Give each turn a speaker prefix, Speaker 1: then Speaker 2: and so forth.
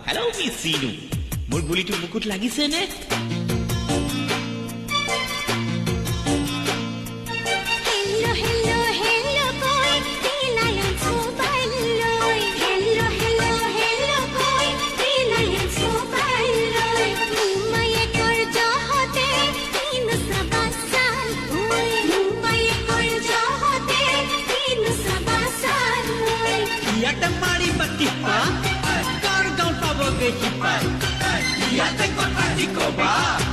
Speaker 1: hello' miss Chinu মোৰ গুলিটো বুকুত লাগিছে নে
Speaker 2: Ia te contra di coba